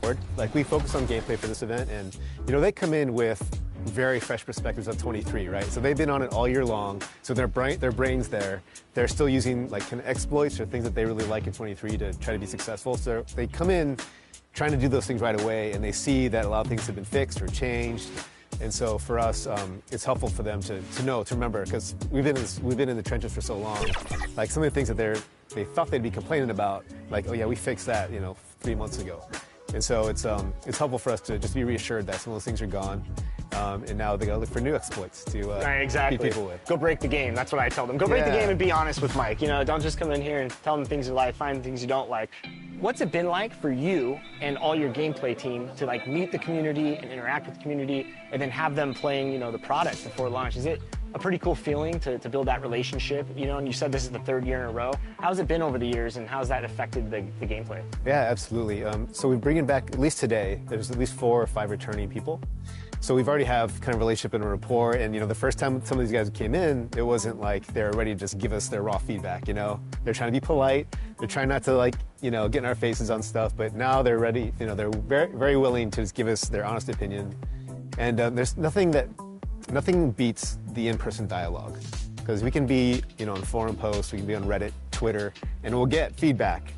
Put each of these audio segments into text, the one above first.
board. Like, we focus on gameplay for this event, and you know, they come in with very fresh perspectives of 23, right? So they've been on it all year long, so their brains there, they're still using like kind of exploits or things that they really like in 23 to try to be successful. So they come in trying to do those things right away, and they see that a lot of things have been fixed or changed. And so for us, it's helpful for them to remember, because we've been in the trenches for so long. Like, some of the things that they thought they'd be complaining about, like, oh yeah, we fixed that, you know, 3 months ago. And so it's helpful for us to just be reassured that some of those things are gone. And now they gotta look for new exploits to beat people with. Go break the game. That's what I tell them. Go break the game and be honest with Mike. You know, don't just come in here and tell them things you like, find things you don't like. What's it been like for you and all your gameplay team to like meet the community and interact with the community, and then have them playing, you know, the product before launch? Is it a pretty cool feeling to build that relationship? You know, and you said this is the 3rd year in a row. How's it been over the years, and how's that affected the gameplay? Yeah, absolutely. So we're bringing back, at least today, there's at least 4 or 5 returning people. So we've already have kind of relationship and a rapport, and you know, the first time some of these guys came in, it wasn't like they're ready to just give us their raw feedback, you know? They're trying to be polite, they're trying not to, like, you know, get in our faces on stuff, but now they're ready, you know, they're very, very willing to just give us their honest opinion. And there's nothing beats the in-person dialogue, because we can be, you know, on forum posts, we can be on Reddit, Twitter, and we'll get feedback,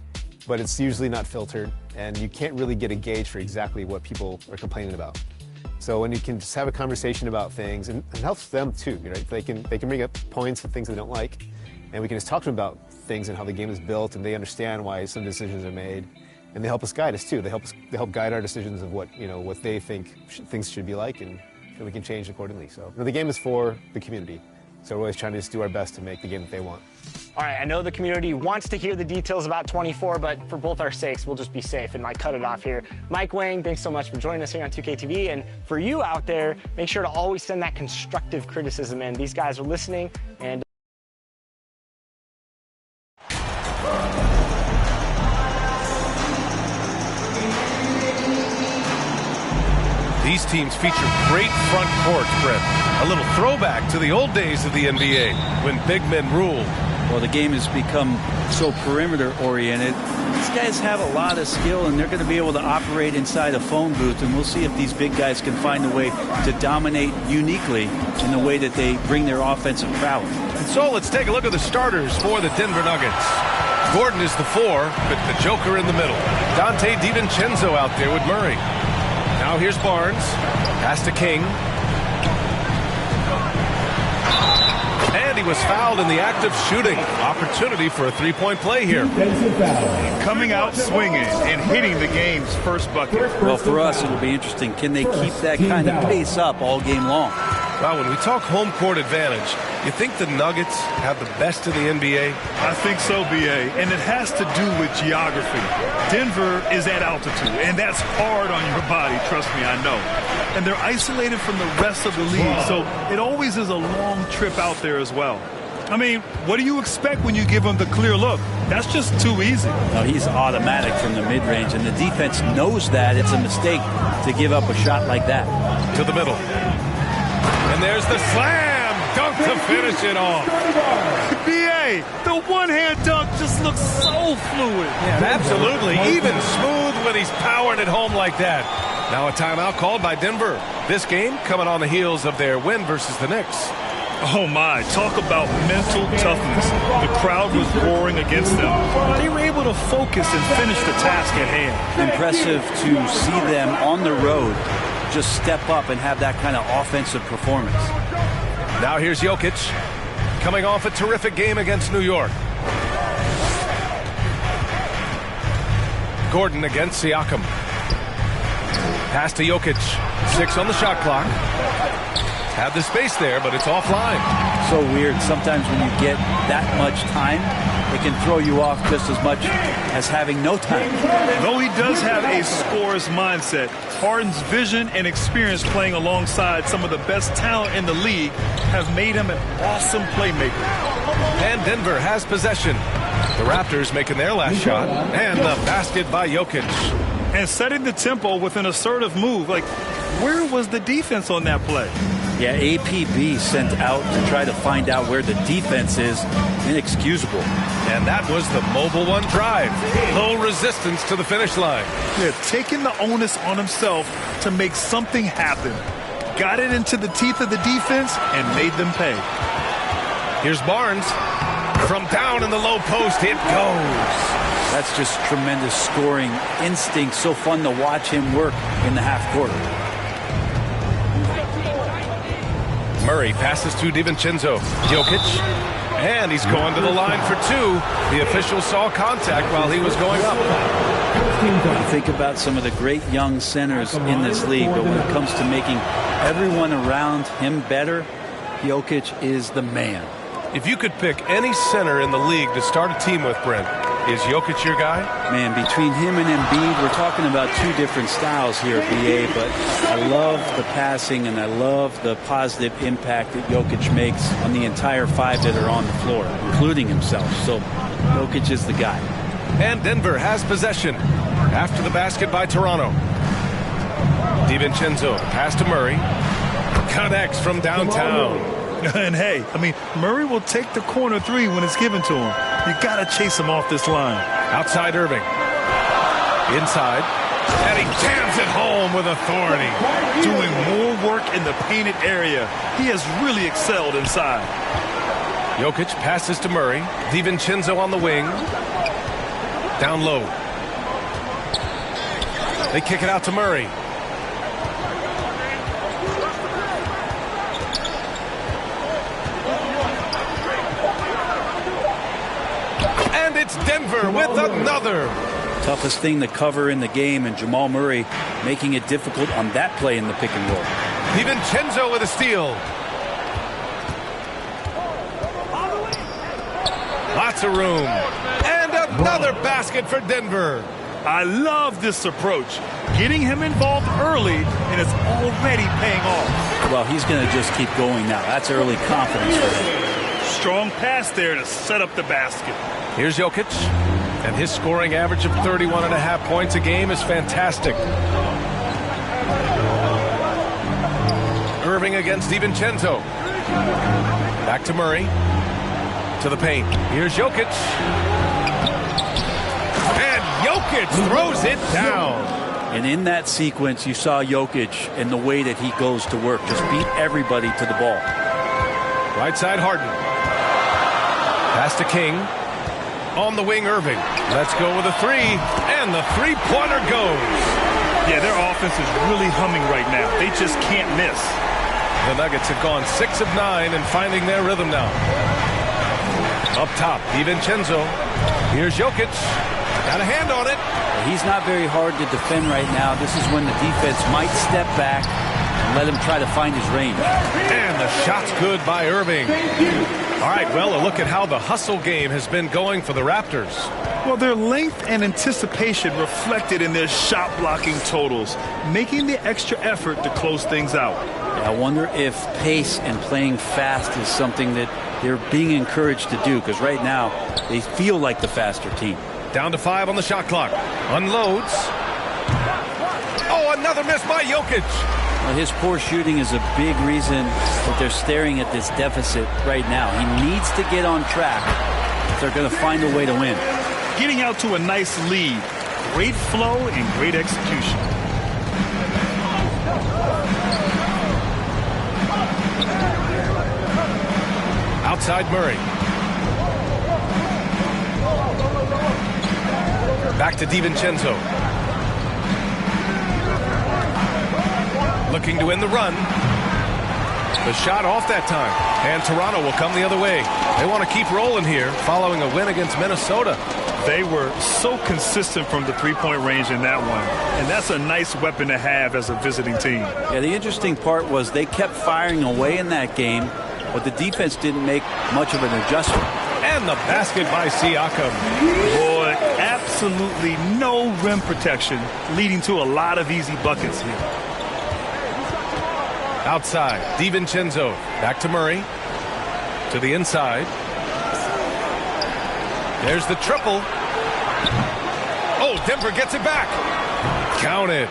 but it's usually not filtered, and you can't really get a gauge for exactly what people are complaining about. So when you can just have a conversation about things, and it helps them too, right? They can bring up points of things they don't like, and we can just talk to them about things and how the game is built, and they understand why some decisions are made, and they help us guide us too. They help guide our decisions of what, you know, what they think things should be like, and we can change accordingly. So, you know, the game is for the community, so we're always trying to just do our best to make the game that they want. All right, I know the community wants to hear the details about 24, but for both our sakes, we'll just be safe and like cut it off here. Mike Wang, thanks so much for joining us here on 2K TV. And for you out there, make sure to always send that constructive criticism in. These guys are listening, and these teams feature great front court spread. A little throwback to the old days of the NBA when big men ruled. Well, the game has become so perimeter-oriented. These guys have a lot of skill, and they're going to be able to operate inside a phone booth, and we'll see if these big guys can find a way to dominate uniquely in the way that they bring their offensive prowess. And so let's take a look at the starters for the Denver Nuggets. Gordon is the 4, but the Joker in the middle. Dante DiVincenzo out there with Murray. Now here's Barnes. Pass to King. And he was fouled in the act of shooting. Opportunity for a three-point play here. Coming out swinging and hitting the game's first bucket. Well, for us, it'll be interesting. Can they keep that kind of pace up all game long? Well, when we talk home court advantage, you think the Nuggets have the best in the NBA? I think so, B.A., and it has to do with geography. Denver is at altitude, and that's hard on your body, trust me, I know. And they're isolated from the rest of the league, so it always is a long trip out there as well. I mean, what do you expect when you give him the clear look? That's just too easy. No, he's automatic from the mid-range, and the defense knows that it's a mistake to give up a shot like that. To the middle. And there's the slam dunk to finish it off. B.A., the one-hand dunk just looks so fluid. Yeah, absolutely. Even smooth when he's powering it home like that. Now a timeout called by Denver. This game coming on the heels of their win versus the Knicks. Oh my, talk about mental toughness. The crowd was roaring against them. They were able to focus and finish the task at hand. Impressive to see them on the road just step up and have that kind of offensive performance. Now here's Jokic, coming off a terrific game against New York. Gordon against Siakam. Pass to Jokic, 6 on the shot clock. Have the space there, but it's offline. So weird. Sometimes when you get that much time, it can throw you off just as much as having no time. Though he does have a scorer's mindset, Harden's vision and experience playing alongside some of the best talent in the league have made him an awesome playmaker. And Denver has possession. The Raptors making their last shot, and the basket by Jokic. And setting the tempo with an assertive move. Like, where was the defense on that play? Yeah, APB sent out to try to find out where the defense is. Inexcusable. And that was the Mobile One drive. Low resistance to the finish line. Yeah, taking the onus on himself to make something happen. Got it into the teeth of the defense and made them pay. Here's Barnes. From down in the low post, it goes. That's just tremendous scoring instinct. So fun to watch him work in the half court. Murray passes to DiVincenzo. Jokic. And he's going to the line for two. The official saw contact while he was going up. You think about some of the great young centers in this league, but when it comes to making everyone around him better, Jokic is the man. If you could pick any center in the league to start a team with, Brent, is Jokic your guy? Man, between him and Embiid, we're talking about two different styles here at BA, but I love the passing and I love the positive impact that Jokic makes on the entire five that are on the floor, including himself. So Jokic is the guy. And Denver has possession after the basket by Toronto. DiVincenzo pass to Murray. Connects from downtown. And hey, I mean, Murray will take the corner three when it's given to him. You got to chase him off this line. Outside Irving. Inside. And he jams it home with authority. Doing more work in the painted area. He has really excelled inside. Jokic passes to Murray. DiVincenzo on the wing. Down low. They kick it out to Murray. And it's Denver with another. Toughest thing to cover in the game, and Jamal Murray making it difficult on that play in the pick and roll. DiVincenzo with a steal. Lots of room. And another basket for Denver. I love this approach. Getting him involved early, and it's already paying off. Well, he's going to just keep going now. That's early confidence for him. Strong pass there to set up the basket. Here's Jokic, and his scoring average of 31.5 points a game is fantastic. Irving against DiVincenzo. Back to Murray. To the paint. Here's Jokic. And Jokic throws it down. And in that sequence, you saw Jokic and the way that he goes to work. Just beat everybody to the ball. Right side Harden. Pass to King. On the wing, Irving. Let's go with a three. And the three-pointer goes. Yeah, their offense is really humming right now. They just can't miss. The Nuggets have gone 6 of 9 and finding their rhythm now. Up top, DiVincenzo. Here's Jokic. Got a hand on it. He's not very hard to defend right now. This is when the defense might step back and let him try to find his range. And the shot's good by Irving. All right, well, a look at how the hustle game has been going for the Raptors. Well, their length and anticipation reflected in their shot blocking totals, making the extra effort to close things out. I wonder if pace and playing fast is something that they're being encouraged to do, because right now they feel like the faster team. Down to 5 on the shot clock. Unloads. Oh, another miss by Jokic. Well, his poor shooting is a big reason that they're staring at this deficit right now. He needs to get on track if they're going to find a way to win. Getting out to a nice lead. Great flow and great execution. Outside Murray. Back to DiVincenzo. Looking to end the run. The shot off that time. And Toronto will come the other way. They want to keep rolling here following a win against Minnesota. They were so consistent from the three-point range in that one. And that's a nice weapon to have as a visiting team. Yeah, the interesting part was they kept firing away in that game, but the defense didn't make much of an adjustment. And the basket by Siakam. Boy, absolutely no rim protection, leading to a lot of easy buckets here. Outside, DiVincenzo. Back to Murray. To the inside. There's the triple. Oh, Denver gets it back. Count it.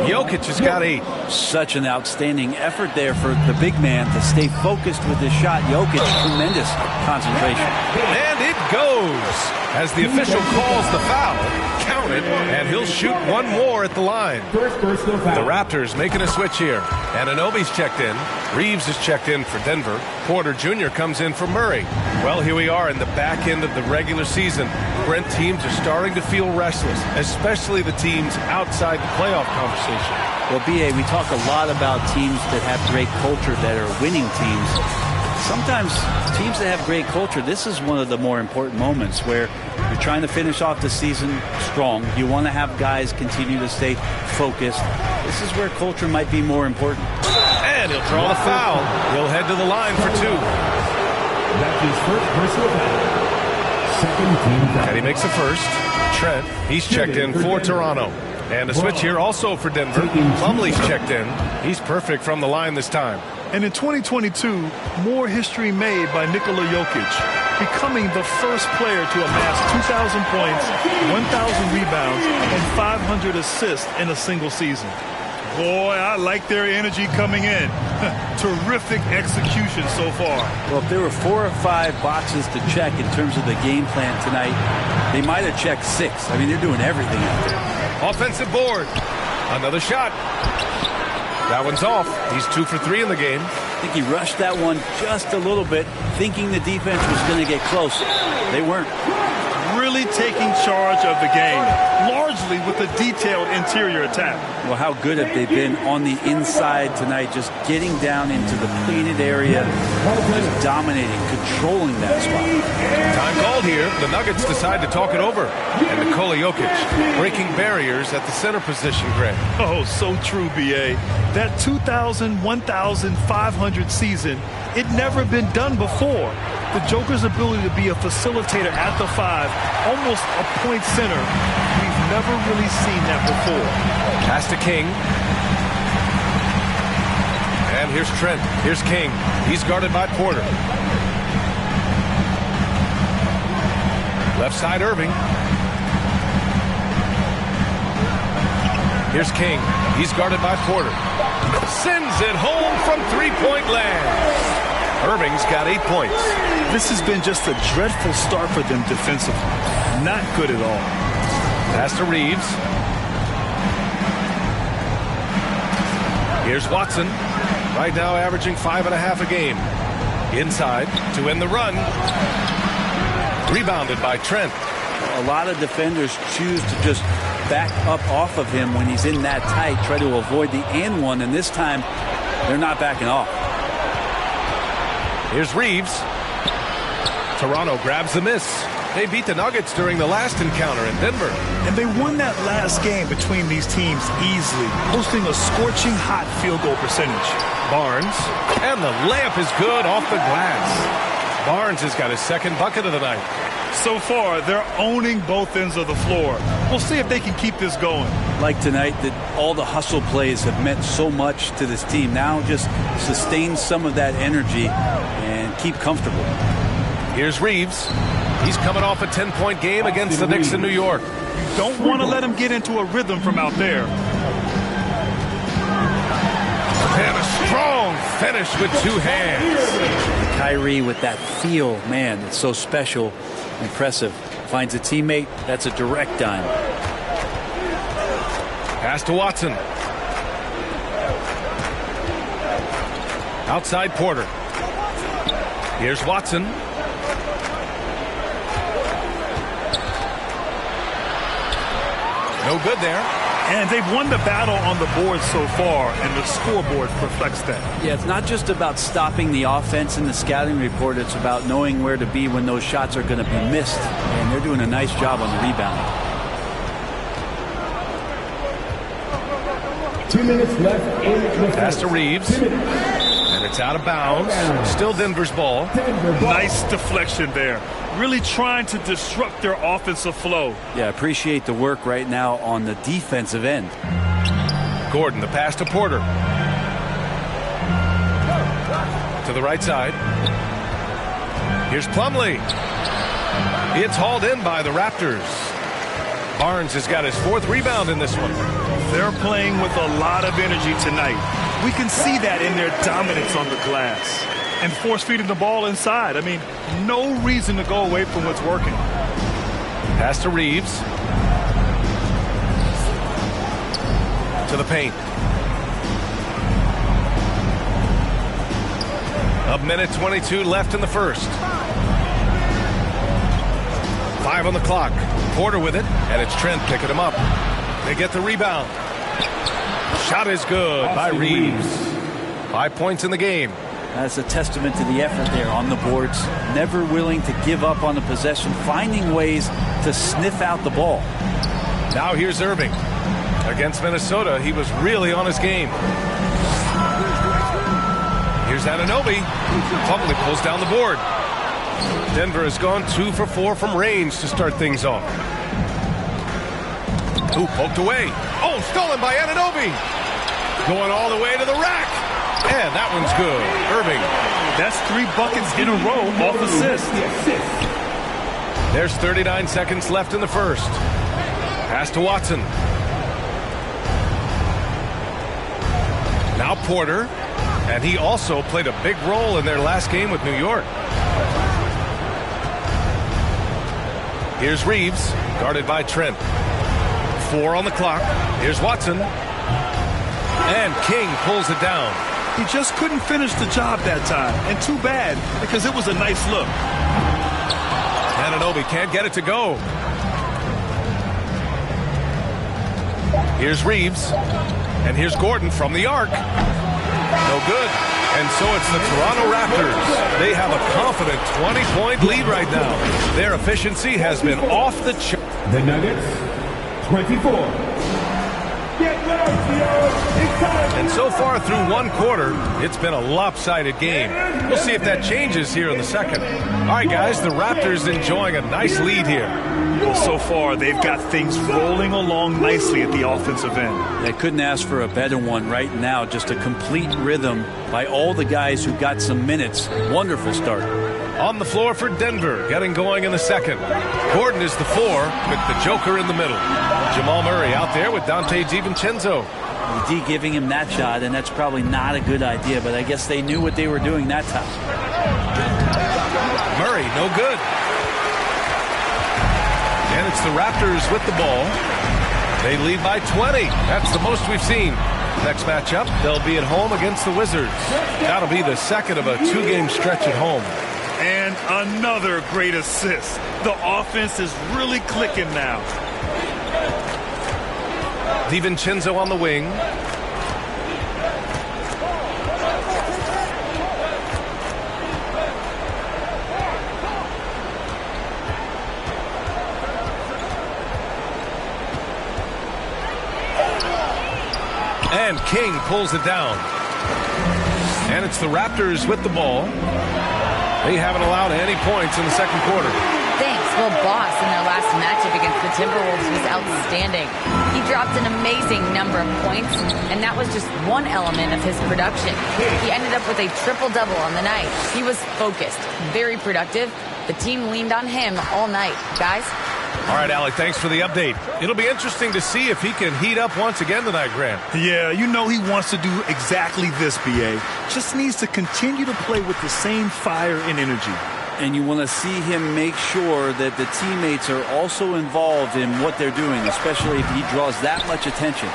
Jokic has got 8. Such an outstanding effort there for the big man to stay focused with his shot. Jokic, tremendous concentration. And it goes as the official calls the foul. Count it, and he'll shoot one more at the line. The Raptors making a switch here. Anunoby's checked in. Reeves is checked in for Denver. Porter Jr. comes in for Murray. Well, here we are in the back end of the regular season. Brent, teams are starting to feel restless, especially the teams outside the playoff conversation. Well, B.A., we talk a lot about teams that have great culture, that are winning teams. Sometimes teams that have great culture, this is one of the more important moments where you're trying to finish off the season strong. You want to have guys continue to stay focused. This is where culture might be more important. And he'll draw the foul. He'll head to the line for 2. That's his first personal foul. Second team foul. And he makes the first. Trent, he's checked in for Toronto. And a switch here also for Denver. Plumlee's checked in. He's perfect from the line this time. And in 2022, more history made by Nikola Jokic, becoming the first player to amass 2,000 points, 1,000 rebounds, and 500 assists in a single season. Boy, I like their energy coming in. Terrific execution so far. Well, if there were 4 or 5 boxes to check in terms of the game plan tonight, they might have checked 6. I mean, they're doing everything out there. Offensive board. Another shot. That one's off. He's 2 for 3 in the game. I think he rushed that one just a little bit, thinking the defense was going to get close. They weren't. Really taking charge of the game, largely with a detailed interior attack. Well, how good have they been on the inside tonight, just getting down into the painted area, just dominating, controlling that spot. Time called here. The Nuggets decide to talk it over. And Nikola Jokic breaking barriers at the center position, Greg. Oh, so true, B.A. That 2,000, 1,500 season, it never been done before. The Joker's ability to be a facilitator at the 5, almost a point center, we've never really seen that before. Pass to King. And here's Trent. Here's King. He's guarded by Porter. Left side, Irving. Here's King. He's guarded by Porter. Sends it home from three-point land. Irving's got 8 points. This has been just a dreadful start for them defensively. Not good at all. Pass to Reeves. Here's Watson. Right now averaging 5.5 a game. Inside to end the run. Rebounded by Trent. A lot of defenders choose to just back up off of him when he's in that tight, try to avoid the and one, and this time they're not backing off. Here's Reeves. Toronto grabs the miss. They beat the Nuggets during the last encounter in Denver. And they won that last game between these teams easily, posting a scorching hot field goal percentage. Barnes, and the layup is good off the glass. Barnes has got his second bucket of the night. So far, they're owning both ends of the floor. We'll see if they can keep this going. Like tonight, that all the hustle plays have meant so much to this team. Now just sustain some of that energy and keep comfortable. Here's Reeves. He's coming off a 10-point game against the Knicks in New York. Don't want to let him get into a rhythm from out there. And a strong finish with 2 hands. Kyrie with that feel, man, it's so special, impressive. Finds a teammate, that's a direct dime. Pass to Watson. Outside Porter. Here's Watson. No good there. And they've won the battle on the board so far, and the scoreboard reflects that. Yeah, it's not just about stopping the offense in the scouting report. It's about knowing where to be when those shots are going to be missed. And they're doing a nice job on the rebound. 2 minutes left in the Pass to Reeves. And it's out of bounds. Still Denver's ball. Nice deflection there. Really trying to disrupt their offensive flow. Yeah, appreciate the work right now on the defensive end. Gordon, the pass to Porter. To the right side. Here's Plumlee. It's hauled in by the Raptors. Barnes has got his 4th rebound in this one. They're playing with a lot of energy tonight. We can see that in their dominance on the glass. And force-feeding the ball inside. I mean, no reason to go away from what's working. Pass to Reeves. To the paint. A minute 22 left in the first. 5 on the clock. Porter with it, and it's Trent picking him up. They get the rebound. Shot is good by Reeves. 5 points in the game. That's a testament to the effort there on the boards. Never willing to give up on the possession, finding ways to sniff out the ball. Now here's Irving. Against Minnesota, he was really on his game. Here's Anunoby. Plumlee pulls down the board. Denver has gone 2 for 4 from range to start things off. Ooh, poked away. Oh, stolen by Anunoby. Going all the way to the rack. And that one's good. Irving. That's 3 buckets in a row off assist. There's 39 seconds left in the first. Pass to Watson. Now Porter. And he also played a big role in their last game with New York. Here's Reeves, guarded by Trent. 4 on the clock. Here's Watson. And King pulls it down. He just couldn't finish the job that time. And too bad, because it was a nice look. Anunoby can't get it to go. Here's Reeves. And here's Gordon from the arc. No good. And so it's the Toronto Raptors. They have a confident 20-point lead right now. Their efficiency has been off the chart. The Nuggets, 24. And so far through one quarter, it's been a lopsided game. We'll see if that changes here in the second. All right, guys, the Raptors enjoying a nice lead here. Well, so far, they've got things rolling along nicely at the offensive end. They couldn't ask for a better one right now. Just a complete rhythm by all the guys who got some minutes. Wonderful start. On the floor for Denver, getting going in the second. Gordon is the 4 with the Joker in the middle. Jamal Murray out there with Donte DiVincenzo. The D giving him that shot, and that's probably not a good idea, but I guess they knew what they were doing that time. Murray, no good. And it's the Raptors with the ball. They lead by 20. That's the most we've seen. Next matchup, they'll be at home against the Wizards. That'll be the second of a 2-game stretch at home. And another great assist. The offense is really clicking now. DiVincenzo on the wing. And King pulls it down. And it's the Raptors with the ball. They haven't allowed any points in the second quarter. Thanks. Well, Boss in their last matchup against the Timberwolves was outstanding. He dropped an amazing number of points, and that was just one element of his production. He ended up with a triple-double on the night. He was focused, very productive. The team leaned on him all night. Guys? All right, Alec, thanks for the update. It'll be interesting to see if he can heat up once again tonight, Grant. Yeah, you know he wants to do exactly this, B.A. Just needs to continue to play with the same fire and energy. And you want to see him make sure that the teammates are also involved in what they're doing, especially if he draws that much attention.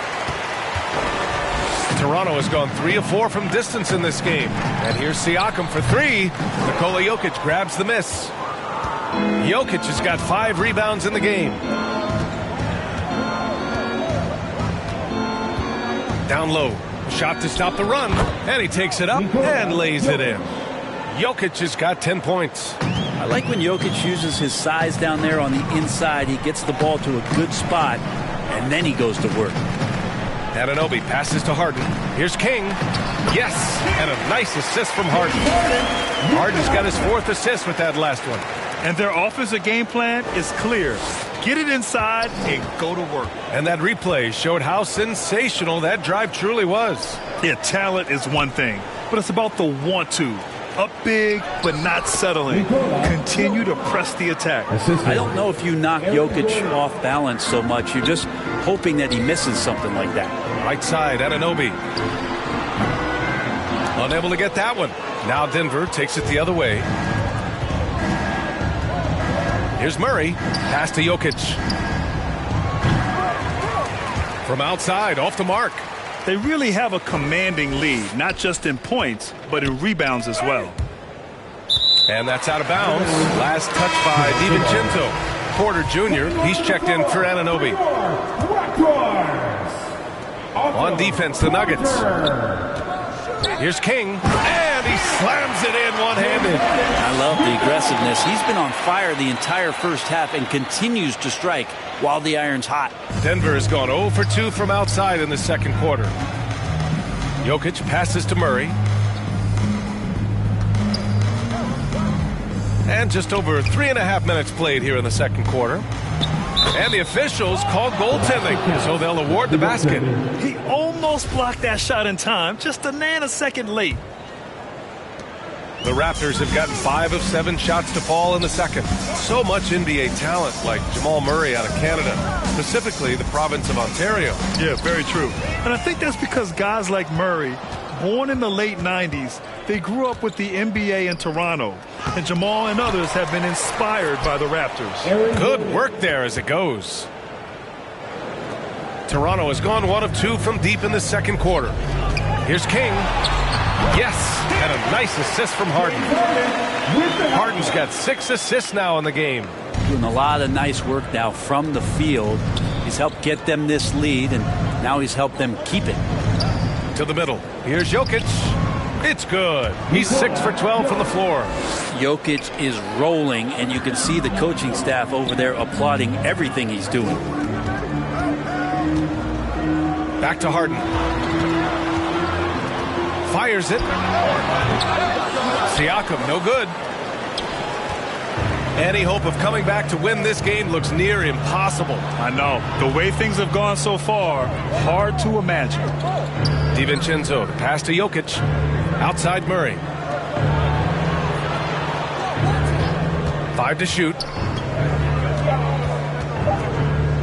Toronto has gone 3 of 4 from distance in this game. And here's Siakam for 3. Nikola Jokic grabs the miss. Jokic has got 5 rebounds in the game. Down low. Shot to stop the run. And he takes it up and lays it in. Jokic has got 10 points. I like when Jokic uses his size down there on the inside. He gets the ball to a good spot, and then he goes to work. Anunoby passes to Harden. Here's King. Yes, and a nice assist from Harden. Harden's got his 4th assist with that last one. And their offensive game plan is clear. Get it inside and go to work. And that replay showed how sensational that drive truly was. Yeah, talent is one thing, but it's about the want-to. Up big, but not settling. Continue to press the attack. I don't know if you knock Jokic off balance so much. You just hoping that he misses something like that. Right side, Anunoby. Unable to get that one. Now Denver takes it the other way. Here's Murray. Pass to Jokic. From outside, off the mark. They really have a commanding lead, not just in points, but in rebounds as well. And that's out of bounds. Last touch by DiVincenzo. Porter Jr., he's checked in for Anunoby. On defense, the Nuggets. Here's King, and he slams it in one-handed. I love the aggressiveness. He's been on fire the entire first half and continues to strike while the iron's hot. Denver has gone 0 for 2 from outside in the second quarter. Jokic passes to Murray. And just over 3.5 minutes played here in the second quarter. And the officials called goaltending, so they'll award the basket. He almost blocked that shot in time, just a nanosecond late. The Raptors have gotten 5 of 7 shots to fall in the second. So much NBA talent like Jamal Murray out of Canada, specifically the province of Ontario. Yeah, very true. And I think that's because guys like Murray, born in the late 90s, they grew up with the NBA in Toronto. And Jamal and others have been inspired by the Raptors. Good work there as it goes. Toronto has gone 1 of 2 from deep in the second quarter. Here's King. Yes, and a nice assist from Harden. Harden's got 6 assists now in the game. Doing a lot of nice work now from the field. He's helped get them this lead, and now he's helped them keep it. To the middle. Here's Jokic. It's good. He's 6 for 12 from the floor. Jokic is rolling, and you can see the coaching staff over there applauding everything he's doing. Back to Harden. Fires it. Siakam, no good. Any hope of coming back to win this game looks near impossible. I know. The way things have gone so far, hard to imagine. DiVincenzo, the pass to Jokic. Outside Murray. 5 to shoot.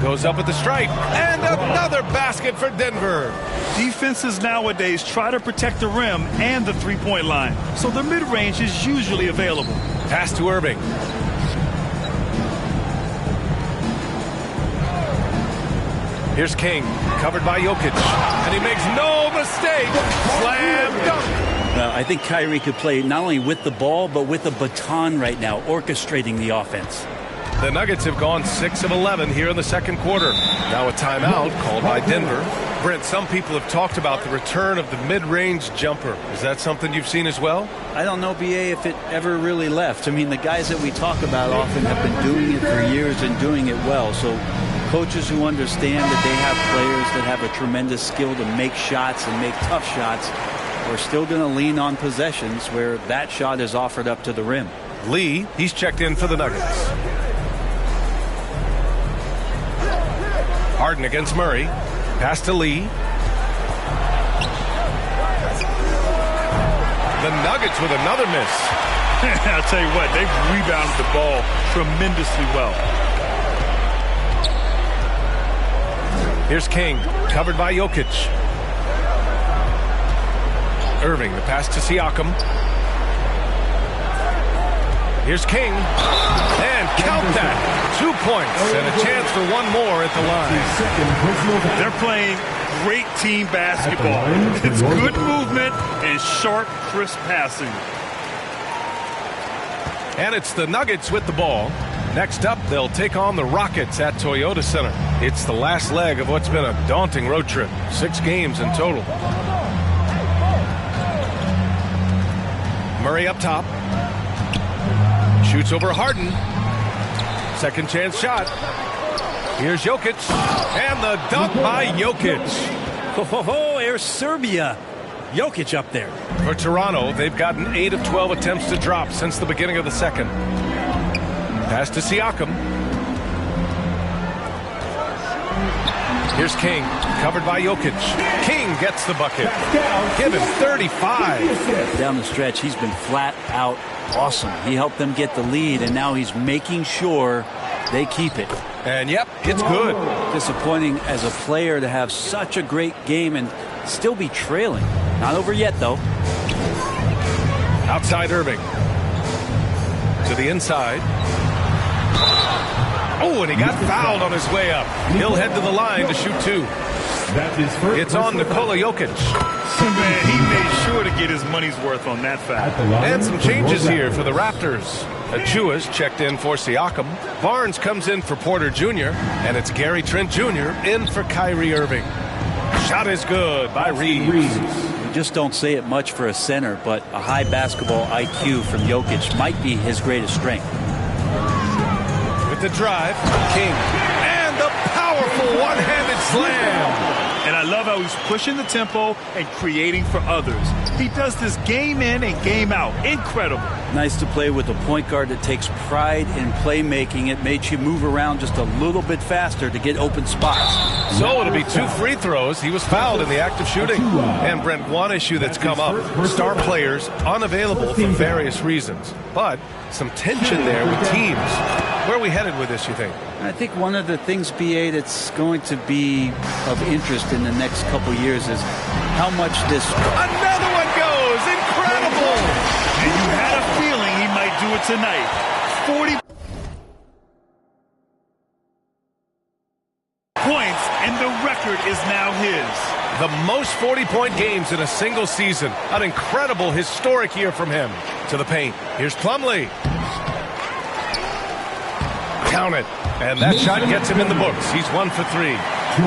Goes up at the stripe. And another basket for Denver. Defenses nowadays try to protect the rim and the three-point line, so the mid-range is usually available. Pass to Irving. Here's King, covered by Jokic. And he makes no mistake. Slam dunk. I think Kyrie could play not only with the ball, but with a baton right now, orchestrating the offense. The Nuggets have gone 6 of 11 here in the second quarter. Now a timeout called by Denver. Brent, some people have talked about the return of the mid-range jumper. Is that something you've seen as well? I don't know, BA, if it ever really left. I mean, the guys that we talk about often have been doing it for years and doing it well. So coaches who understand that they have players that have a tremendous skill to make shots and make tough shots are still going to lean on possessions where that shot is offered up to the rim. Lee, he's checked in for the Nuggets. Harden against Murray. Pass to Lee. The Nuggets with another miss. I'll tell you what, they've rebounded the ball tremendously well. Here's King, covered by Jokic. Irving, the pass to Siakam. Here's King. And count that. 2 points and a chance for one more at the line. They're playing great team basketball. It's good movement and sharp, crisp passing. And it's the Nuggets with the ball. Next up, they'll take on the Rockets at Toyota Center. It's the last leg of what's been a daunting road trip. 6 games in total. Murray up top. Shoots over Harden. Second chance shot. Here's Jokic. And the dunk by Jokic. There's Serbia. Jokic up there. For Toronto, they've gotten 8 of 12 attempts to drop since the beginning of the second. Pass to Siakam. Here's King, covered by Jokic. King gets the bucket. Give him 35. Down the stretch, he's been flat out awesome. He helped them get the lead, and now he's making sure they keep it. And yep, it's good. Disappointing as a player to have such a great game and still be trailing. Not over yet, though. Outside Irving. To the inside. Oh, and he got fouled on his way up. He'll head to the line to shoot 2. It's on Nikola Jokic. Man, he made sure to get his money's worth on that foul. And some changes here for the Raptors. Achua's checked in for Siakam. Barnes comes in for Porter Jr. And it's Gary Trent Jr. in for Kyrie Irving. Shot is good by Reeves. We just don't say it much for a center, but a high basketball IQ from Jokic might be his greatest strength. With the drive, King. And the powerful one-handed slam. And I love how he's pushing the tempo and creating for others. He does this game in and game out. Incredible. Nice to play with a point guard that takes pride in playmaking. It makes you move around just a little bit faster to get open spots. So it'll be 2 free throws. He was fouled in the act of shooting. And Brent, one issue that's come up, star players unavailable for various reasons. But some tension there with teams. Where are we headed with this, you think? I think one of the things, BA, that's going to be of interest in the next couple years is how much this... Another one goes! Incredible! And you had a feeling he might do it tonight. 40 points, and the record is now his. The most 40-point games in a single season. An incredible, historic year from him. To the paint. Here's Plumlee. Count it. And that shot gets him in the books. He's 1 for 3.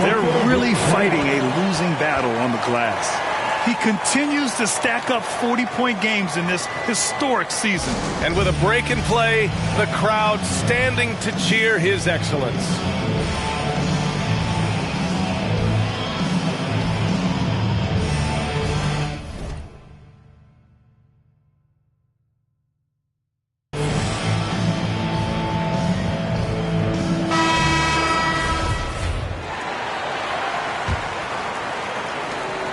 They're really fighting a losing battle on the glass. He continues to stack up 40-point games in this historic season. And with a break in play, the crowd standing to cheer his excellence.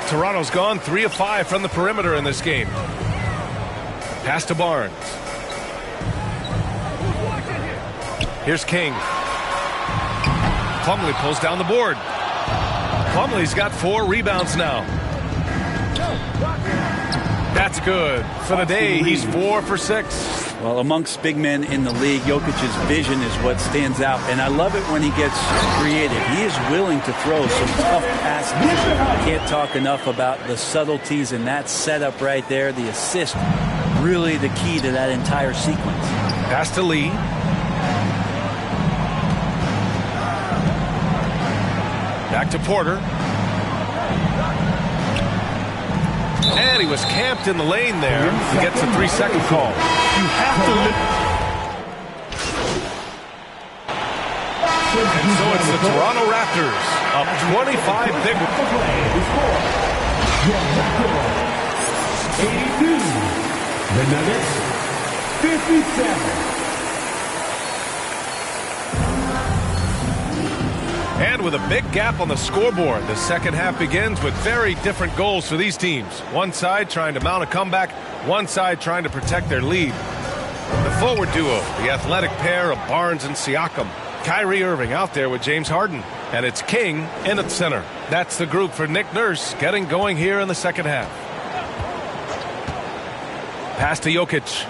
Toronto's gone 3 of 5 from the perimeter in this game. Pass to Barnes. Here's King. Plumlee pulls down the board. Plumlee's got 4 rebounds now. That's good. For the day, he's 4 for 6. Well, amongst big men in the league, Jokic's vision is what stands out. And I love it when he gets creative. He is willing to throw some tough passes. Can't talk enough about the subtleties in that setup right there. The assist, really the key to that entire sequence. Pass to Lee. Back to Porter. And he was camped in the lane there. He gets a 3-second call. You have to lift. And so it's the Toronto Raptors up 25 big. 82. The Nuggets, 57. And with a big gap on the scoreboard, the second half begins with very different goals for these teams. One side trying to mount a comeback, one side trying to protect their lead. The forward duo, the athletic pair of Barnes and Siakam. Kyrie Irving out there with James Harden. And it's King in at center. That's the group for Nick Nurse getting going here in the second half. Pass to Jokic.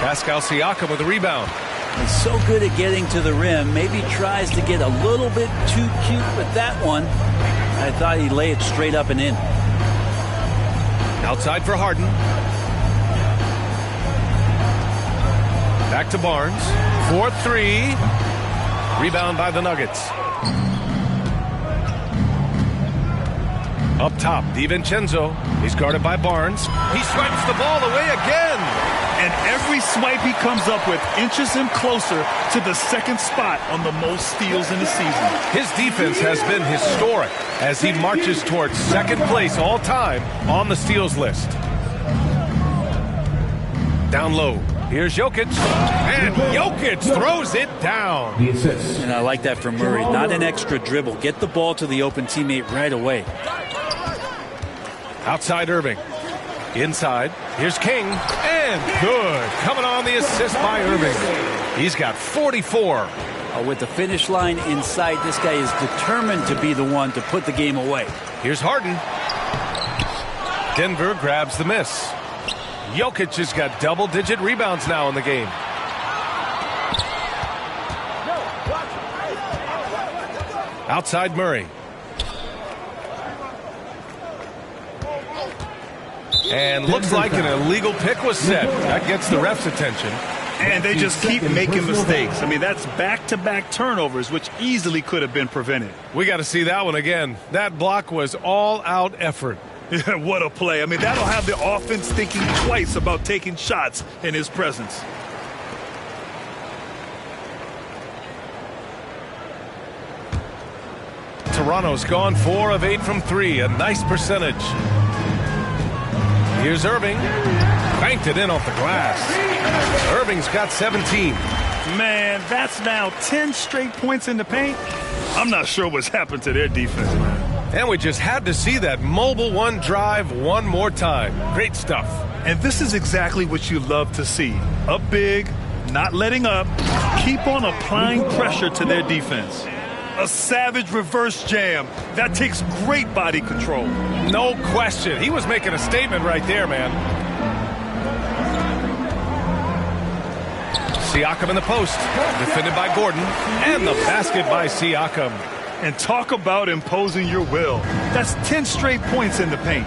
Pascal Siakam with the rebound. He's so good at getting to the rim. Maybe tries to get a little bit too cute with that one. I thought he'd lay it straight up and in. Outside for Harden. Back to Barnes. 4-3. Rebound by the Nuggets. Up top, DiVincenzo. He's guarded by Barnes. He swipes the ball away again. And every swipe he comes up with inches him closer to the second spot on the most steals in the season. His defense has been historic as he marches towards second place all time on the steals list. Down low. Here's Jokic. And Jokic throws it down. The assist. And I like that from Murray. Not an extra dribble. Get the ball to the open teammate right away. Outside Irving. Inside, here's King, and good. Coming on the assist by Irving. He's got 44. With the finish line in sight, this guy is determined to be the one to put the game away. Here's Harden. Denver grabs the miss. Jokic has got double-digit rebounds now in the game. Outside Murray. And looks like an illegal pick was set. That gets the ref's attention. And they just keep making mistakes. I mean, that's back-to-back turnovers, which easily could have been prevented. We got to see that one again. That block was all-out effort. Yeah, what a play. I mean, that'll have the offense thinking twice about taking shots in his presence. Toronto's gone 4 of 8 from 3. A nice percentage. Here's Irving. Banked it in off the glass. Irving's got 17. Man, that's now 10 straight points in the paint. I'm not sure what's happened to their defense, man. And we just had to see that mobile one drive one more time. Great stuff. And this is exactly what you love to see. Up big, not letting up, keep on applying pressure to their defense. A savage reverse jam. That takes great body control. No question. He was making a statement right there, man. Siakam in the post. Defended by Gordon. And the basket by Siakam. And talk about imposing your will. That's 10 straight points in the paint.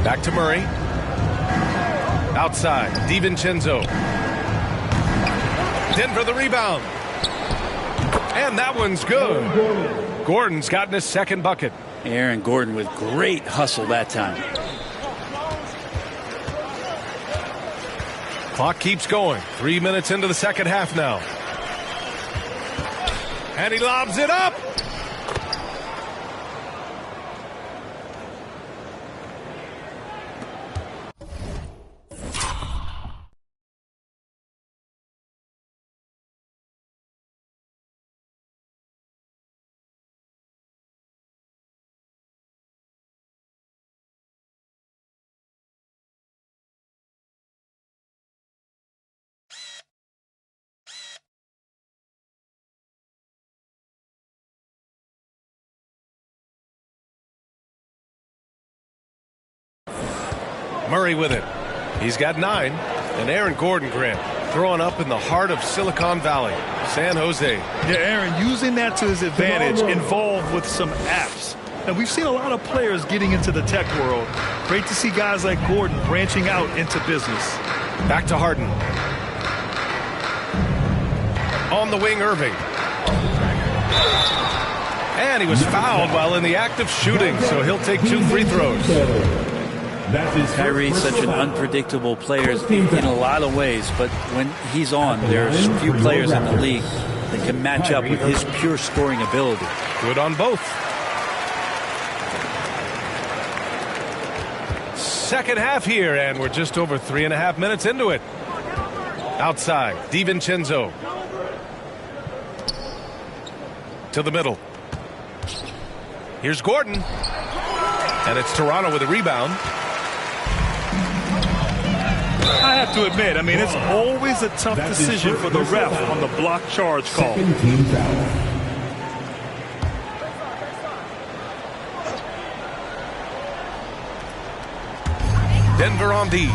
Back to Murray. Outside. DiVincenzo. Denver the rebound. And that one's good. Gordon's gotten his second bucket. Aaron Gordon with great hustle that time. Clock keeps going. 3 minutes into the second half now. And he lobs it up. Murray with it. He's got 9. And Aaron Gordon, Grant, throwing up in the heart of Silicon Valley, San Jose. Yeah, Aaron, using that to his advantage, involved with some apps. And we've seen a lot of players getting into the tech world. Great to see guys like Gordon branching out into business. Back to Harden. On the wing, Irving. And he was fouled while in the act of shooting, so he'll take 2 free throws. Kyrie's such an unpredictable player in a lot of ways, but when he's on, there's few players in the league that can match up with his pure scoring ability. Good on both. Second half here, and we're just over 3.5 minutes into it. Outside, DiVincenzo. To the middle. Here's Gordon. And it's Toronto with a rebound. I have to admit, I mean, it's always a tough decision for the ref on the block charge call. Denver on D.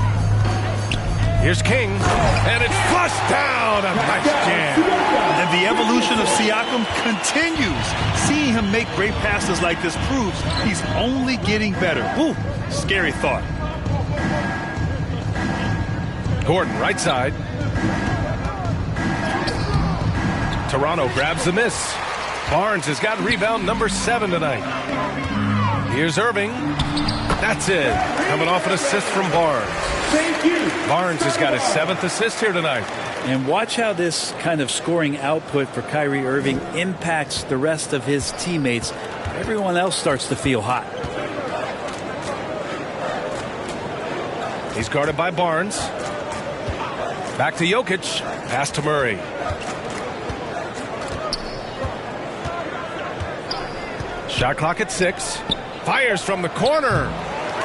Here's King, and it's flushed down. A nice jam. And the evolution of Siakam continues. Seeing him make great passes like this proves he's only getting better. Ooh, scary thought. Gordon, right side. Toronto grabs the miss. Barnes has got rebound number 7 tonight. Here's Irving. That's it. Coming off an assist from Barnes. Thank you. Barnes has got his 7th assist here tonight. And watch how this kind of scoring output for Kyrie Irving impacts the rest of his teammates. Everyone else starts to feel hot. He's guarded by Barnes. Back to Jokic. Pass to Murray. Shot clock at 6. Fires from the corner.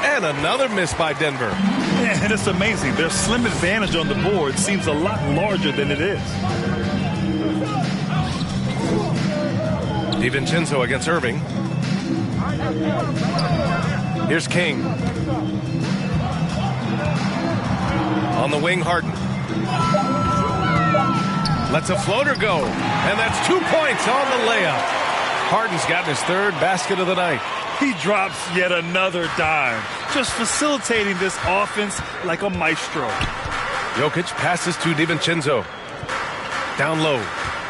And another miss by Denver. Yeah, and it's amazing. Their slim advantage on the board seems a lot larger than it is. DiVincenzo against Irving. Here's King. On the wing, Harden. Lets a floater go. And that's 2 points on the layup. Harden's gotten his third basket of the night. He drops yet another dime, just facilitating this offense like a maestro. Jokic passes to DiVincenzo. Down low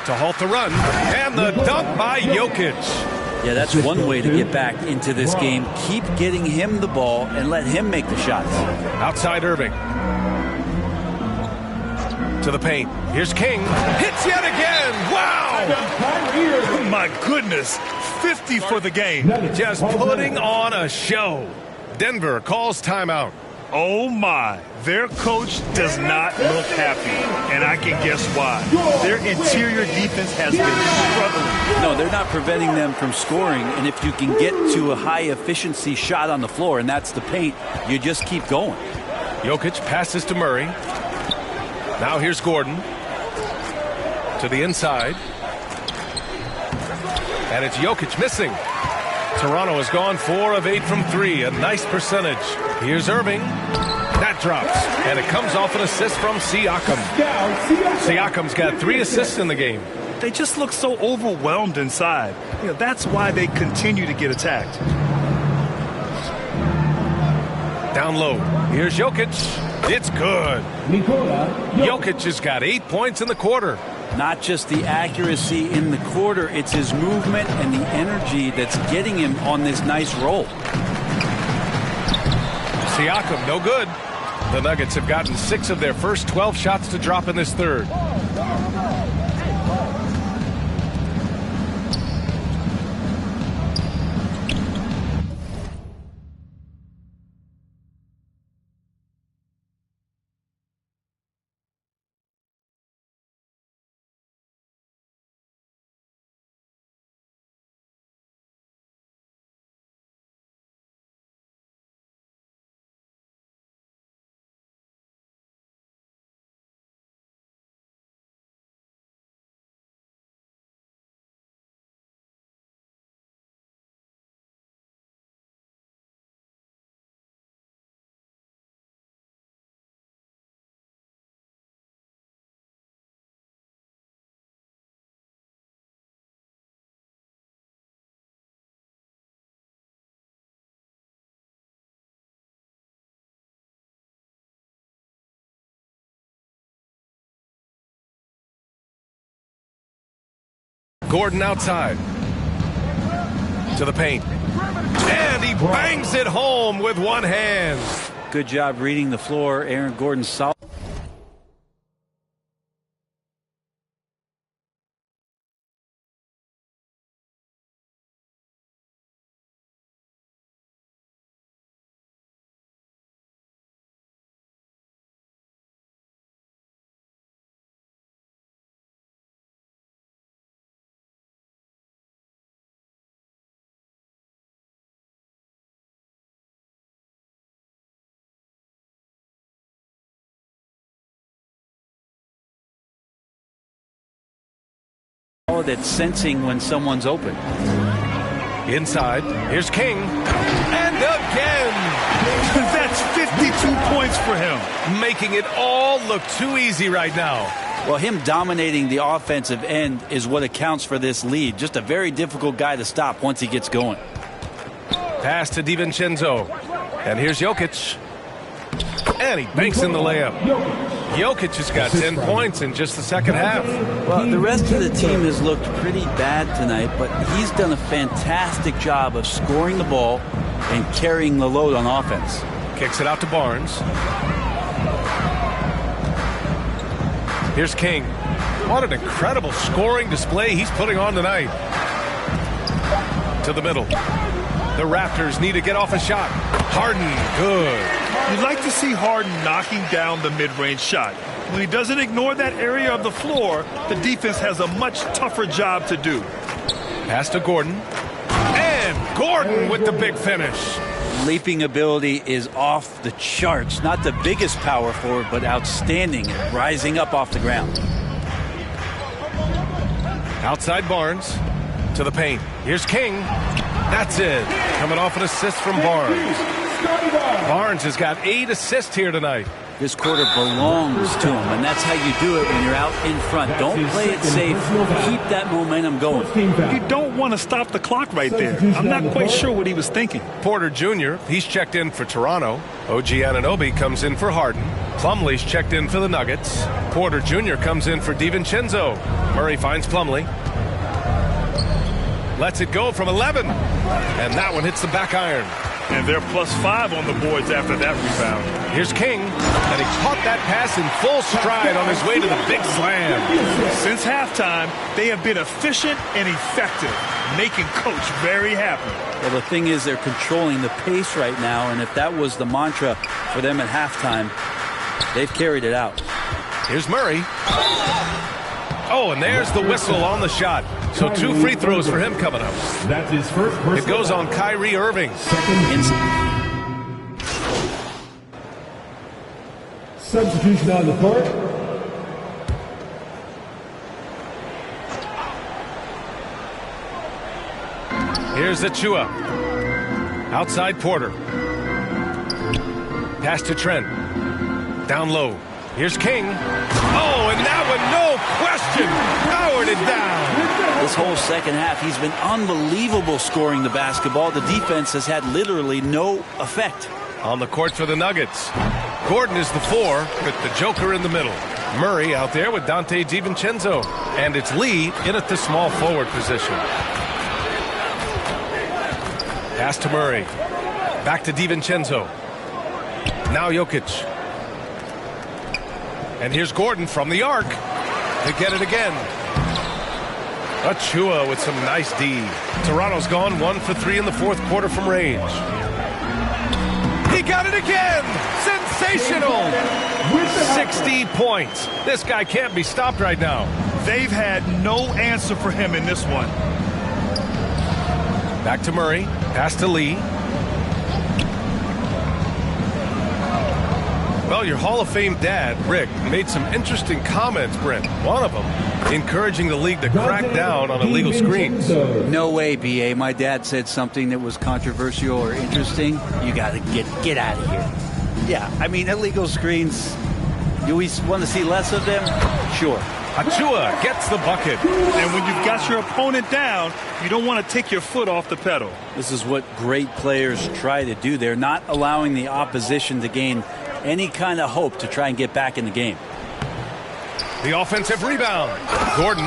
to halt the run. And the dunk by Jokic. Yeah, that's one way to get back into this game. Keep getting him the ball and let him make the shots. Outside Irving. To the paint. Here's King. Hits yet again. Wow! Oh my goodness. 50 for the game. Just putting on a show. Denver calls timeout. Oh my. Their coach does not look happy. And I can guess why. Their interior defense has been struggling. No, they're not preventing them from scoring. And if you can get to a high efficiency shot on the floor, and that's the paint, you just keep going. Jokic passes to Murray. Now here's Gordon. To the inside. And it's Jokic missing. Toronto has gone 4 of 8 from 3. A nice percentage. Here's Irving. That drops. And it comes off an assist from Siakam. Siakam's got 3 assists in the game. They just look so overwhelmed inside. That's why they continue to get attacked. Down low. Here's Jokic. It's good. Jokic has got 8 points in the quarter. Not just the accuracy in the quarter, it's his movement and the energy that's getting him on this nice roll. Siakam, no good. The Nuggets have gotten 6 of their first 12 shots to drop in this third. Gordon outside. To the paint. And he bangs it home with one hand. Good job reading the floor. Aaron Gordon's solid. That's sensing when someone's open. Inside, here's King. And again! That's 52 points for him. Making it all look too easy right now. Well, him dominating the offensive end is what accounts for this lead. Just a very difficult guy to stop once he gets going. Pass to DiVincenzo. And here's Jokic. And he banks in the layup. Jokic has got 10 points in just the second half. Well, the rest of the team has looked pretty bad tonight, but he's done a fantastic job of scoring the ball and carrying the load on offense. Kicks it out to Barnes. Here's King. What an incredible scoring display he's putting on tonight. To the middle. The Raptors need to get off a shot. Harden, good. You'd like to see Harden knocking down the mid-range shot. When he doesn't ignore that area of the floor, the defense has a much tougher job to do. Pass to Gordon. And Gordon with the big finish. leaping ability is off the charts. Not the biggest power forward, but outstanding at rising up off the ground. Outside Barnes to the paint. Here's King. That's it. Coming off an assist from Barnes. Barnes has got 8 assists here tonight. This quarter belongs to him, and that's how you do it when you're out in front. Don't play it safe. Keep that momentum going. You don't want to stop the clock right there. I'm not quite sure what he was thinking. Porter Jr., he's checked in for Toronto. OG Anunoby comes in for Harden. Plumlee's checked in for the Nuggets. Porter Jr. comes in for DiVincenzo. Murray finds Plumlee. Lets it go from 11. And that one hits the back iron. And they're +5 on the boards after that rebound. Here's King, and he caught that pass in full stride on his way to the big slam. Since halftime, they have been efficient and effective, making Coach very happy. Well, the thing is, they're controlling the pace right now, and if that was the mantra for them at halftime, they've carried it out. Here's Murray. Oh, and there's the whistle on the shot. So 2 free throws for him coming up. That's his first personal. It goes on Kyrie Irving. Substitution on the court. Here's Achua. Outside Porter. Pass to Trent. Down low. Here's King. Oh, and that one, no question, powered it down. This whole second half, he's been unbelievable scoring the basketball. The defense has had literally no effect. On the court for the Nuggets. Gordon is the 4 with the Joker in the middle. Murray out there with Donte DiVincenzo. And it's Lee in at the small forward position. Pass to Murray. Back to DiVincenzo. Now Jokic. And here's Gordon from the arc to get it again. Achua with some nice D. Toronto's gone 1 for 3 in the fourth quarter from range. He got it again! Sensational! 60 points. This guy can't be stopped right now. They've had no answer for him in this one. Back to Murray. Pass to Lee. Well, your Hall of Fame dad, Rick, made some interesting comments, Brent. One of them encouraging the league to crack down on illegal screens. No way, B.A. My dad said something that was controversial or interesting. You got to get out of here. Yeah, I mean, illegal screens, do we want to see less of them? Sure. Achua gets the bucket. And when you've got your opponent down, you don't want to take your foot off the pedal. This is what great players try to do. They're not allowing the opposition to gain any kind of hope to try and get back in the game. The offensive rebound. Gordon.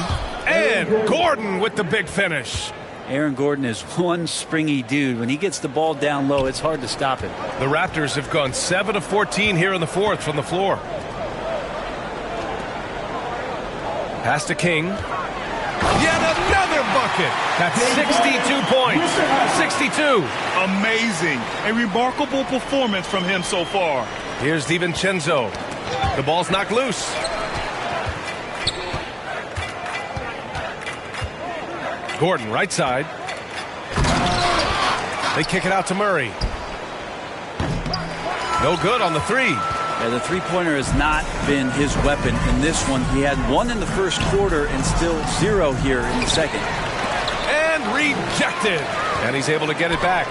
And Gordon with the big finish. Aaron Gordon is one springy dude. When he gets the ball down low, it's hard to stop him. The Raptors have gone 7 of 14 here in the fourth from the floor. Pass to King. Yet another bucket. That's 62 points. 62. Amazing. A remarkable performance from him so far. Here's DiVincenzo. The ball's knocked loose. Gordon, right side. They kick it out to Murray. No good on the 3. Yeah, the three-pointer has not been his weapon in this one. He had 1 in the first quarter and still 0 here in the second. And rejected. And he's able to get it back.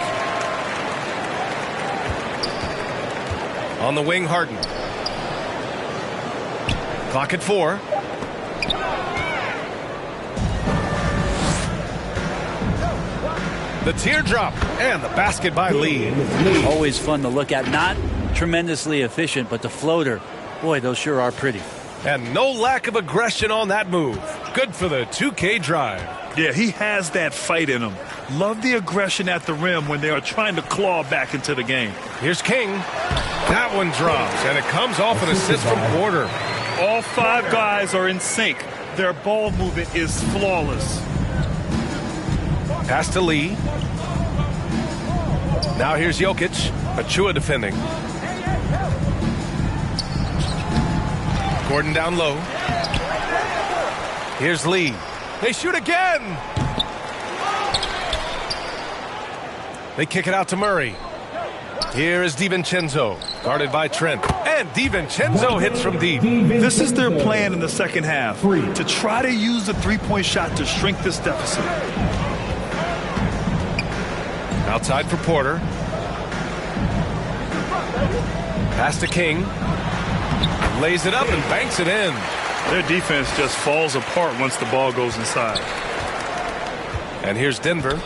On the wing, Harden. Clock at 4. The teardrop and the basket by Lee. Always fun to look at. Not tremendously efficient, but the floater, boy, those sure are pretty. And no lack of aggression on that move. Good for the 2K drive. Yeah, he has that fight in him. Love the aggression at the rim when they are trying to claw back into the game. Here's King. That one drops, and it comes off an assist from Porter. All 5 guys are in sync. Their ball movement is flawless. Pass to Lee. Now here's Jokic. Achua defending. Gordon down low. Here's Lee. They shoot again. They kick it out to Murray. Here is DiVincenzo, guarded by Trent. And DiVincenzo hits from deep. This is their plan in the second half, to try to use the three-point shot to shrink this deficit. Outside for Porter. Pass to King. Lays it up and banks it in. Their defense just falls apart once the ball goes inside. And here's Denver.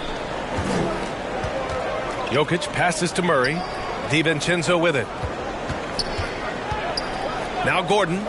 Jokic passes to Murray. DiVincenzo with it. Now Gordon.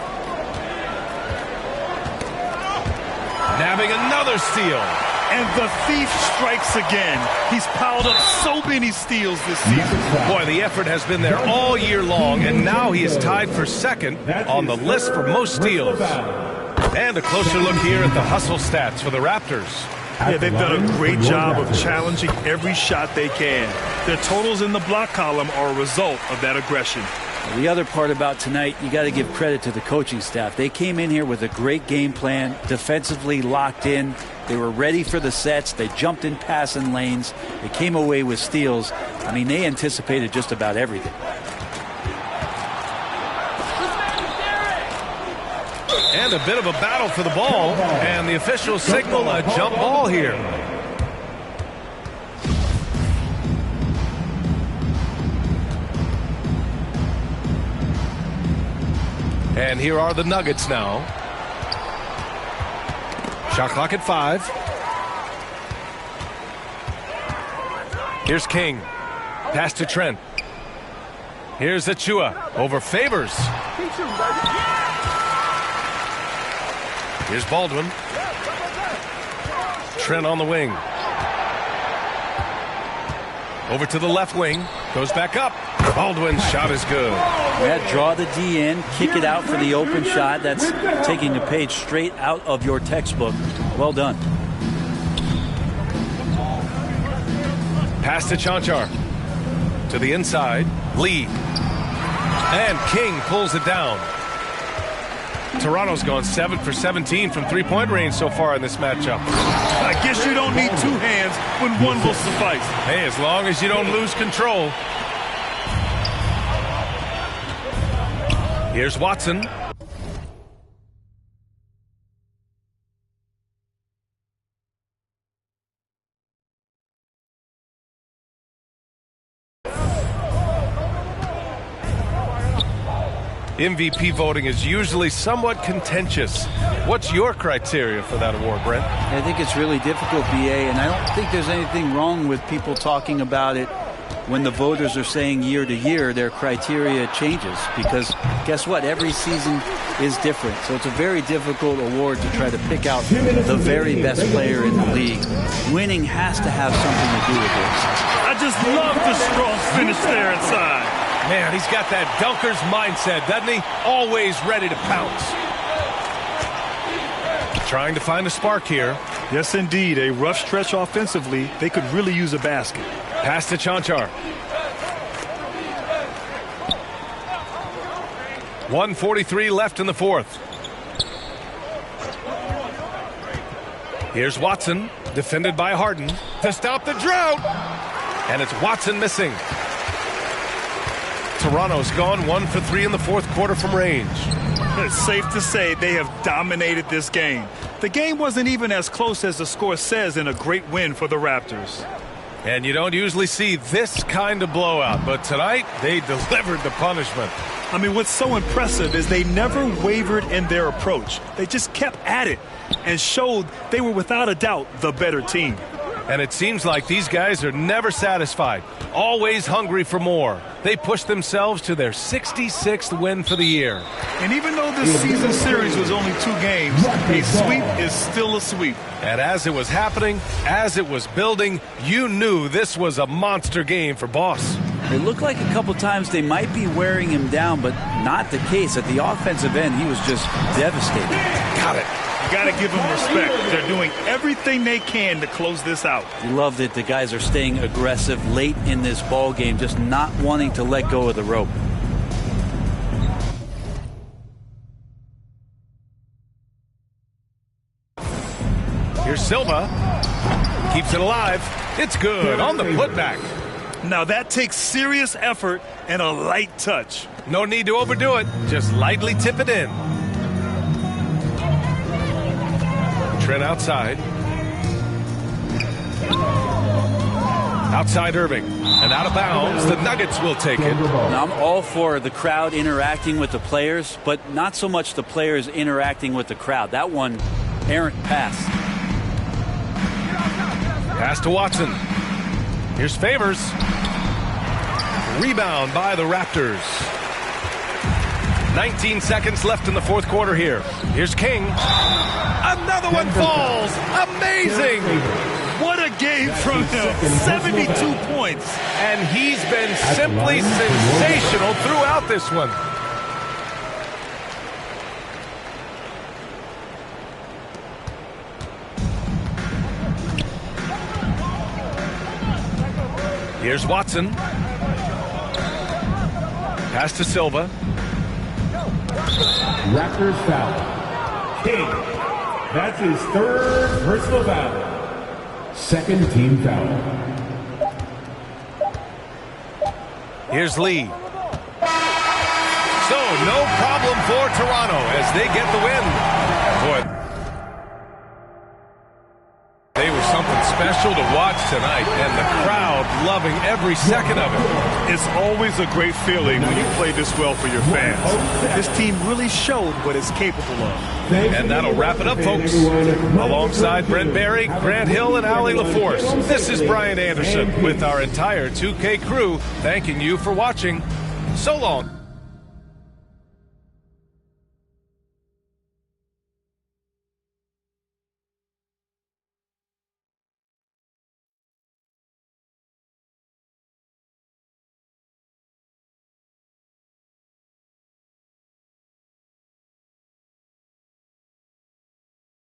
Nabbing another steal. And the thief strikes again. He's piled up so many steals this season. Boy, the effort has been there all year long, and now he is tied for second on the list for most steals. And a closer look here at the hustle stats for the Raptors. Yeah, they've done a great job of challenging every shot they can. Their totals in the block column are a result of that aggression. The other part about tonight, you got to give credit to the coaching staff. They came in here with a great game plan, defensively locked in. They were ready for the sets. They jumped in passing lanes. They came away with steals. I mean, they anticipated just about everything. And a bit of a battle for the ball, and the officials signal a jump ball here. And here are the Nuggets now. Shot clock at 5. Here's King. Pass to Trent. Here's Achua over Favors. Here's Baldwin. Trent on the wing. Over to the left wing. Goes back up. Baldwin's shot is good. Yeah, draw the D in, kick it out for the open shot. That's taking a page straight out of your textbook. Well done. Pass to Chanchar. To the inside. Lee. And King pulls it down. Toronto's gone 7 for 17 from three-point range so far in this matchup. I guess you don't need two hands when one will suffice. Hey, as long as you don't lose control. Here's Watson. MVP voting is usually somewhat contentious. What's your criteria for that award, Brent? I think it's really difficult, BA, and I don't think there's anything wrong with people talking about it when the voters are saying year to year their criteria changes, because guess what? Every season is different. So it's a very difficult award to try to pick out the very best player in the league. Winning has to have something to do with this. I just love the strong finish there inside. Man, he's got that dunker's mindset, doesn't he? Always ready to pounce. Trying to find a spark here. Yes, indeed. A rough stretch offensively. They could really use a basket. Pass to Chanchar. 1:43 left in the fourth. Here's Watson, defended by Harden, to stop the drought. And it's Watson missing. Toronto's gone 1 for 3 in the fourth quarter from range. It's safe to say they have dominated this game. The game wasn't even as close as the score says in a great win for the Raptors. And you don't usually see this kind of blowout, but tonight they delivered the punishment. I mean, what's so impressive is they never wavered in their approach. They just kept at it and showed they were without a doubt the better team. And it seems like these guys are never satisfied, always hungry for more. They pushed themselves to their 66th win for the year. And even though this season series was only 2 games, a sweep is still a sweep. And as it was happening, as it was building, you knew this was a monster game for Boss. It looked like a couple times they might be wearing him down, but not the case. At the offensive end, he was just devastated. Got it. You got to give them respect. They're doing everything they can to close this out. You love that the guys are staying aggressive late in this ball game, just not wanting to let go of the rope. Here's Silva. Keeps it alive. It's good on the putback. Now that takes serious effort and a light touch. No need to overdo it. Just lightly tip it in. Trent outside. Outside Irving. And out of bounds. The Nuggets will take it. Now, I'm all for the crowd interacting with the players, but not so much the players interacting with the crowd. That one, errant pass. Pass to Watson. Here's Favors. Rebound by the Raptors. 19 seconds left in the fourth quarter here. Here's King. Another one falls. Amazing. What a game from him. 72 points. And he's been simply sensational throughout this one. Here's Watson. Pass to Silva. Raptors foul. King. That's his third personal foul. Second team foul. Here's Lee. So no problem for Toronto as they get the win. Boy, they were something special to watch tonight, and the crowd loving every second of it. It's always a great feeling when you play this well for your fans. This team really showed what it's capable of. And that'll wrap it up, folks. Alongside Brent Barry, Grant Hill, and Allie LaForce, this is Brian Anderson with our entire 2K crew thanking you for watching. So long.